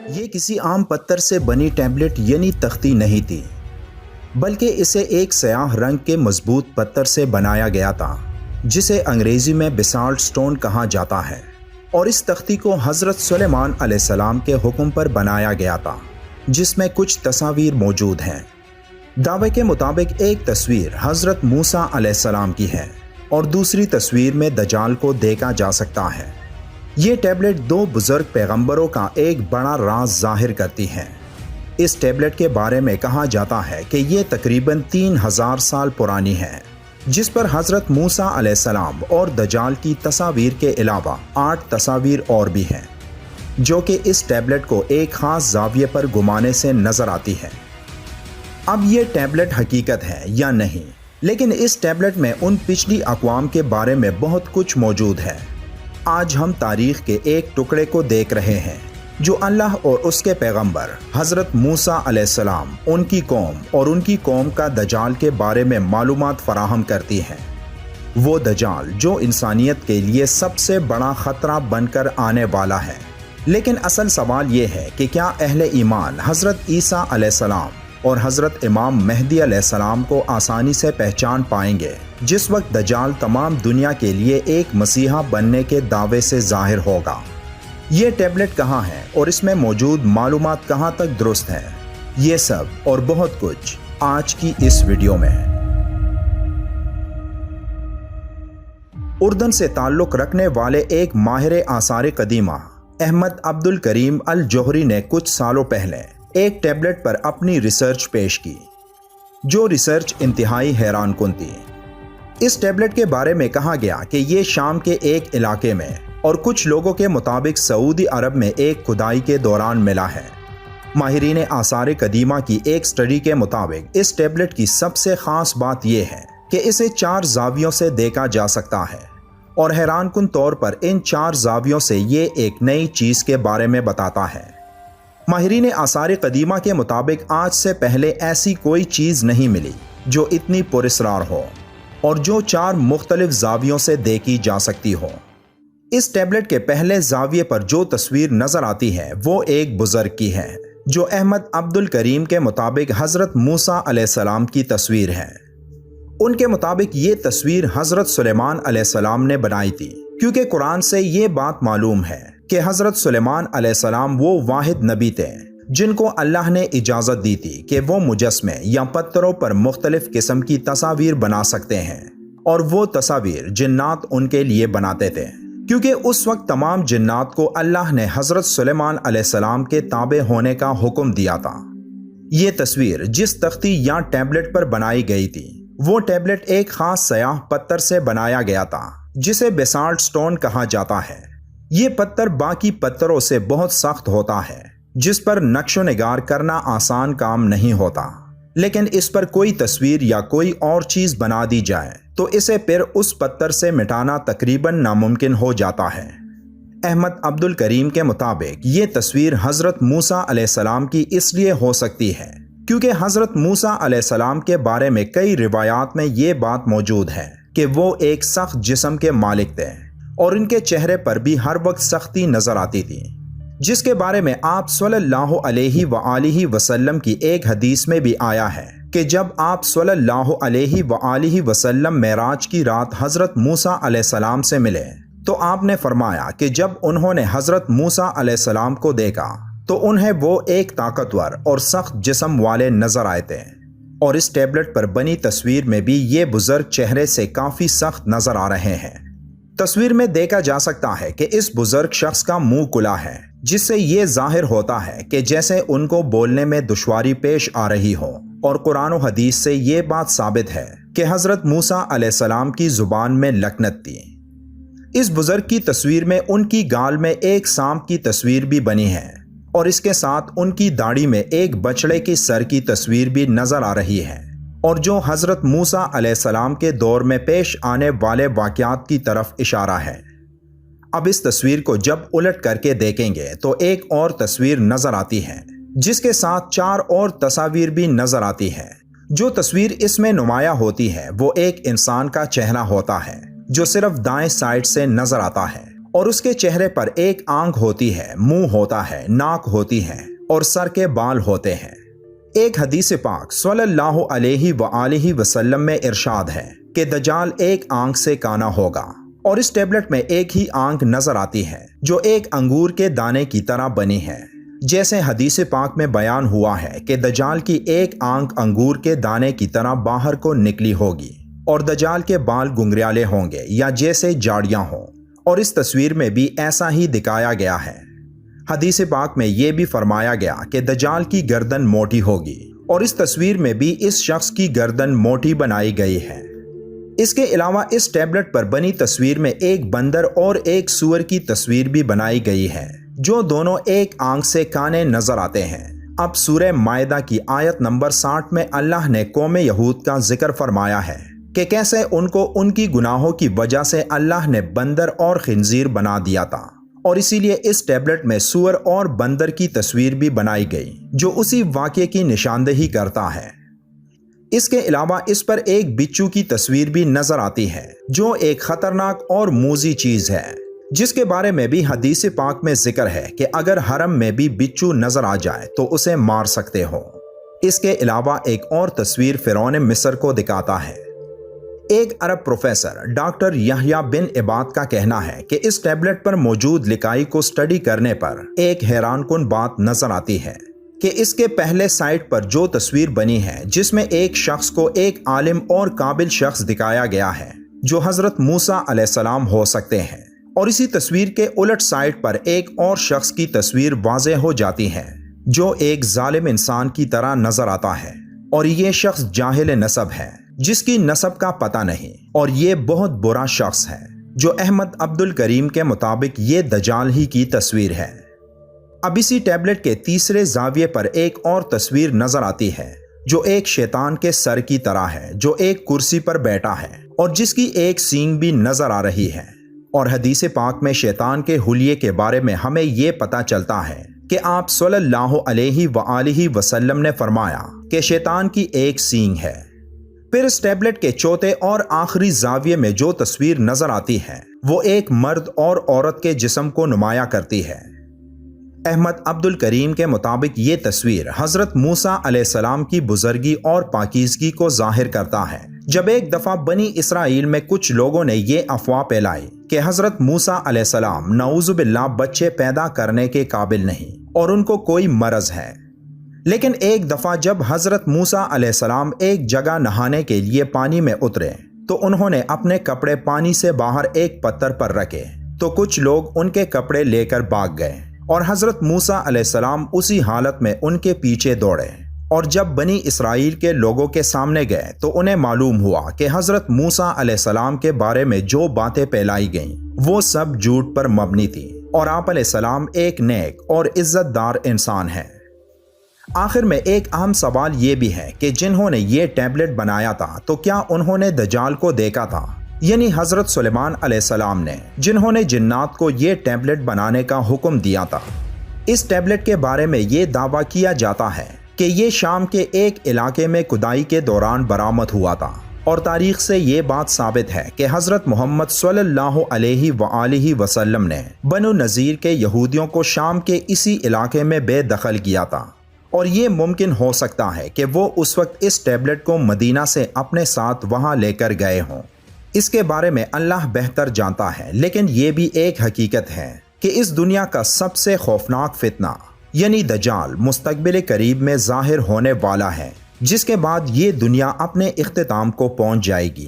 یہ کسی عام پتھر سے بنی ٹیبلٹ یعنی تختی نہیں تھی، بلکہ اسے ایک سیاہ رنگ کے مضبوط پتھر سے بنایا گیا تھا جسے انگریزی میں بیسالٹ سٹون کہا جاتا ہے، اور اس تختی کو حضرت سلیمان علیہ السلام کے حکم پر بنایا گیا تھا جس میں کچھ تصاویر موجود ہیں۔ دعوے کے مطابق ایک تصویر حضرت موسیٰ علیہ السلام کی ہے اور دوسری تصویر میں دجال کو دیکھا جا سکتا ہے۔ یہ ٹیبلٹ دو بزرگ پیغمبروں کا ایک بڑا راز ظاہر کرتی ہے۔ اس ٹیبلٹ کے بارے میں کہا جاتا ہے کہ یہ تقریباً 3000 سال پرانی ہے، جس پر حضرت موسیٰ علیہ السلام اور دجال کی تصاویر کے علاوہ 8 تصاویر اور بھی ہیں، جو کہ اس ٹیبلٹ کو ایک خاص زاویے پر گھمانے سے نظر آتی ہے۔ اب یہ ٹیبلٹ حقیقت ہے یا نہیں، لیکن اس ٹیبلٹ میں ان پچھلی اقوام کے بارے میں بہت کچھ موجود ہے۔ آج ہم تاریخ کے ایک ٹکڑے کو دیکھ رہے ہیں جو اللہ اور اس کے پیغمبر حضرت موسیٰ علیہ السلام، ان کی قوم اور ان کی قوم کا دجال کے بارے میں معلومات فراہم کرتی ہے۔ وہ دجال جو انسانیت کے لیے سب سے بڑا خطرہ بن کر آنے والا ہے۔ لیکن اصل سوال یہ ہے کہ کیا اہل ایمان حضرت عیسیٰ علیہ السلام اور حضرت امام مہدی علیہ السلام کو آسانی سے پہچان پائیں گے جس وقت دجال تمام دنیا کے لیے ایک مسیحا بننے کے دعوے سے ظاہر ہوگا؟ یہ ٹیبلٹ کہاں ہے اور اس میں موجود معلومات کہاں تک درست ہے؟ یہ سب اور بہت کچھ آج کی اس ویڈیو میں ہے۔ اردن سے تعلق رکھنے والے ایک ماہر آثار قدیمہ احمد عبد الکریم الجوہری نے کچھ سالوں پہلے ایک ٹیبلٹ پر اپنی ریسرچ پیش کی، جو ریسرچ انتہائی حیران کن تھی۔ اس ٹیبلٹ کے بارے میں کہا گیا کہ یہ شام کے ایک علاقے میں اور کچھ لوگوں کے مطابق سعودی عرب میں ایک کھدائی کے دوران ملا ہے۔ ماہرین آثار قدیمہ کی ایک سٹڈی کے مطابق اس ٹیبلٹ کی سب سے خاص بات یہ ہے کہ اسے 4 زاویوں سے دیکھا جا سکتا ہے، اور حیران کن طور پر ان 4 زاویوں سے یہ ایک نئی چیز کے بارے میں بتاتا ہے۔ ماہرین آثار قدیمہ کے مطابق آج سے پہلے ایسی کوئی چیز نہیں ملی جو اتنی پراسرار ہو اور جو 4 مختلف زاویوں سے دیکھی جا سکتی ہو۔ اس ٹیبلٹ کے پہلے زاویے پر جو تصویر نظر آتی ہے وہ ایک بزرگ کی ہے، جو احمد عبد الکریم کے مطابق حضرت موسیٰ علیہ السلام کی تصویر ہے۔ ان کے مطابق یہ تصویر حضرت سلیمان علیہ السلام نے بنائی تھی، کیونکہ قرآن سے یہ بات معلوم ہے کہ حضرت سلیمان علیہ السلام وہ واحد نبی تھے جن کو اللہ نے اجازت دی تھی کہ وہ مجسمے یا پتھروں پر مختلف قسم کی تصاویر بنا سکتے ہیں، اور وہ تصاویر جنات ان کے لیے بناتے تھے، کیونکہ اس وقت تمام جنات کو اللہ نے حضرت سلیمان علیہ السلام کے تابع ہونے کا حکم دیا تھا۔ یہ تصویر جس تختی یا ٹیبلٹ پر بنائی گئی تھی، وہ ٹیبلٹ ایک خاص سیاہ پتھر سے بنایا گیا تھا جسے بیسالٹ سٹون کہا جاتا ہے۔ یہ پتھر باقی پتھروں سے بہت سخت ہوتا ہے، جس پر نقش و نگار کرنا آسان کام نہیں ہوتا، لیکن اس پر کوئی تصویر یا کوئی اور چیز بنا دی جائے تو اسے پھر اس پتھر سے مٹانا تقریباً ناممکن ہو جاتا ہے۔ احمد عبد الکریم کے مطابق یہ تصویر حضرت موسیٰ علیہ السلام کی اس لیے ہو سکتی ہے کیونکہ حضرت موسیٰ علیہ السلام کے بارے میں کئی روایات میں یہ بات موجود ہے کہ وہ ایک سخت جسم کے مالک تھے، اور ان کے چہرے پر بھی ہر وقت سختی نظر آتی تھی، جس کے بارے میں آپ صلی اللہ علیہ وآلہ وسلم کی ایک حدیث میں بھی آیا ہے کہ جب آپ صلی اللہ علیہ وآلہ وسلم معراج کی رات حضرت موسیٰ علیہ السلام سے ملے تو آپ نے فرمایا کہ جب انہوں نے حضرت موسیٰ علیہ السلام کو دیکھا تو انہیں وہ ایک طاقتور اور سخت جسم والے نظر آئے تھے، اور اس ٹیبلٹ پر بنی تصویر میں بھی یہ بزرگ چہرے سے کافی سخت نظر آ رہے ہیں۔ تصویر میں دیکھا جا سکتا ہے کہ اس بزرگ شخص کا منہ کھلا ہے، جس سے یہ ظاہر ہوتا ہے کہ جیسے ان کو بولنے میں دشواری پیش آ رہی ہو، اور قرآن و حدیث سے یہ بات ثابت ہے کہ حضرت موسیٰ علیہ السلام کی زبان میں لکنت تھی۔ اس بزرگ کی تصویر میں ان کی گال میں ایک سانپ کی تصویر بھی بنی ہے، اور اس کے ساتھ ان کی داڑھی میں ایک بچڑے کی سر کی تصویر بھی نظر آ رہی ہے، اور جو حضرت موسیٰ علیہ السلام کے دور میں پیش آنے والے واقعات کی طرف اشارہ ہے۔ اب اس تصویر کو جب الٹ کر کے دیکھیں گے تو ایک اور تصویر نظر آتی ہے، جس کے ساتھ 4 اور تصاویر بھی نظر آتی ہے۔ جو تصویر اس میں نمایاں ہوتی ہے وہ ایک انسان کا چہرہ ہوتا ہے جو صرف دائیں سائڈ سے نظر آتا ہے، اور اس کے چہرے پر ایک آنکھ ہوتی ہے، منہ ہوتا ہے، ناک ہوتی ہے اور سر کے بال ہوتے ہیں۔ ایک حدیث پاک صلی اللہ علیہ وآلہ وسلم میں ارشاد ہے کہ دجال ایک آنکھ سے کانا ہوگا اور اس ٹیبلٹ میں ایک ہی آنکھ نظر آتی ہے جو ایک انگور کے دانے کی طرح بنی ہے۔ جیسے حدیث پاک میں بیان ہوا ہے کہ دجال کی ایک آنکھ انگور کے دانے کی طرح باہر کو نکلی ہوگی اور دجال کے بال گنگریالے ہوں گے یا جیسے جاڑیاں ہوں، اور اس تصویر میں بھی ایسا ہی دکھایا گیا ہے۔ حدیث پاک میں یہ بھی فرمایا گیا کہ دجال کی گردن موٹی ہوگی اور اس تصویر میں بھی اس شخص کی گردن موٹی بنائی گئی ہے۔ اس کے علاوہ اس ٹیبلٹ پر بنی تصویر میں ایک بندر اور ایک سور کی تصویر بھی بنائی گئی ہے جو دونوں ایک آنکھ سے کانے نظر آتے ہیں۔ اب سورہ مائدہ کی آیت نمبر 60 میں اللہ نے قوم یہود کا ذکر فرمایا ہے کہ کیسے ان کو ان کی گناہوں کی وجہ سے اللہ نے بندر اور خنزیر بنا دیا تھا، اور اسی لیے اس ٹیبلٹ میں سور اور بندر کی تصویر بھی بنائی گئی جو اسی واقعے کی نشاندہی کرتا ہے۔ اس کے علاوہ اس پر ایک بچھو کی تصویر بھی نظر آتی ہے جو ایک خطرناک اور موذی چیز ہے، جس کے بارے میں بھی حدیث پاک میں ذکر ہے کہ اگر حرم میں بھی بچھو نظر آ جائے تو اسے مار سکتے ہو۔ اس کے علاوہ ایک اور تصویر فرعون مصر کو دکھاتا ہے۔ ایک عرب پروفیسر ڈاکٹر یحییٰ بن عباد کا کہنا ہے کہ اس ٹیبلٹ پر موجود لکائی کو سٹڈی کرنے پر ایک حیران کن بات نظر آتی ہے کہ اس کے پہلے سائٹ پر جو تصویر بنی ہے جس میں ایک شخص کو ایک عالم اور قابل شخص دکھایا گیا ہے جو حضرت موسیٰ علیہ السلام ہو سکتے ہیں، اور اسی تصویر کے الٹ سائٹ پر ایک اور شخص کی تصویر واضح ہو جاتی ہے جو ایک ظالم انسان کی طرح نظر آتا ہے، اور یہ شخص جاہل نسب ہے جس کی نسب کا پتہ نہیں، اور یہ بہت برا شخص ہے جو احمد عبد الکریم کے مطابق یہ دجال ہی کی تصویر ہے۔ اب اسی ٹیبلٹ کے تیسرے زاویے پر ایک اور تصویر نظر آتی ہے جو ایک شیطان کے سر کی طرح ہے جو ایک کرسی پر بیٹھا ہے اور جس کی ایک سینگ بھی نظر آ رہی ہے، اور حدیث پاک میں شیطان کے حلیے کے بارے میں ہمیں یہ پتہ چلتا ہے کہ آپ صلی اللہ علیہ وآلہ وسلم نے فرمایا کہ شیطان کی ایک سینگ ہے۔ پھر اس ٹیبلٹ کے چوتھے اور آخری زاویے میں جو تصویر نظر آتی ہے وہ ایک مرد اور عورت کے جسم کو نمایاں کرتی ہے۔ احمد عبد الکریم کے مطابق یہ تصویر حضرت موسیٰ علیہ السلام کی بزرگی اور پاکیزگی کو ظاہر کرتا ہے، جب ایک دفعہ بنی اسرائیل میں کچھ لوگوں نے یہ افواہ پھیلائی کہ حضرت موسیٰ علیہ السلام نعوذ باللہ بچے پیدا کرنے کے قابل نہیں اور ان کو کوئی مرض ہے۔ لیکن ایک دفعہ جب حضرت موسیٰ علیہ السلام ایک جگہ نہانے کے لیے پانی میں اترے تو انہوں نے اپنے کپڑے پانی سے باہر ایک پتھر پر رکھے، تو کچھ لوگ ان کے کپڑے لے کر بھاگ گئے اور حضرت موسیٰ علیہ السلام اسی حالت میں ان کے پیچھے دوڑے، اور جب بنی اسرائیل کے لوگوں کے سامنے گئے تو انہیں معلوم ہوا کہ حضرت موسیٰ علیہ السلام کے بارے میں جو باتیں پھیلائی گئیں وہ سب جھوٹ پر مبنی تھی، اور آپ علیہ السلام ایک نیک اور عزت دار انسان ہیں۔ آخر میں ایک اہم سوال یہ بھی ہے کہ جنہوں نے یہ ٹیبلٹ بنایا تھا تو کیا انہوں نے دجال کو دیکھا تھا؟ یعنی حضرت سلیمان علیہ السلام نے، جنہوں نے جنات کو یہ ٹیبلٹ بنانے کا حکم دیا تھا۔ اس ٹیبلٹ کے بارے میں یہ دعویٰ کیا جاتا ہے کہ یہ شام کے ایک علاقے میں کھدائی کے دوران برآمد ہوا تھا، اور تاریخ سے یہ بات ثابت ہے کہ حضرت محمد صلی اللہ علیہ وآلہ وسلم نے بنو نذیر کے یہودیوں کو شام کے اسی علاقے میں بے دخل کیا تھا، اور یہ ممکن ہو سکتا ہے کہ وہ اس وقت اس ٹیبلٹ کو مدینہ سے اپنے ساتھ وہاں لے کر گئے ہوں۔ اس کے بارے میں اللہ بہتر جانتا ہے، لیکن یہ بھی ایک حقیقت ہے کہ اس دنیا کا سب سے خوفناک فتنہ یعنی دجال مستقبل قریب میں ظاہر ہونے والا ہے، جس کے بعد یہ دنیا اپنے اختتام کو پہنچ جائے گی۔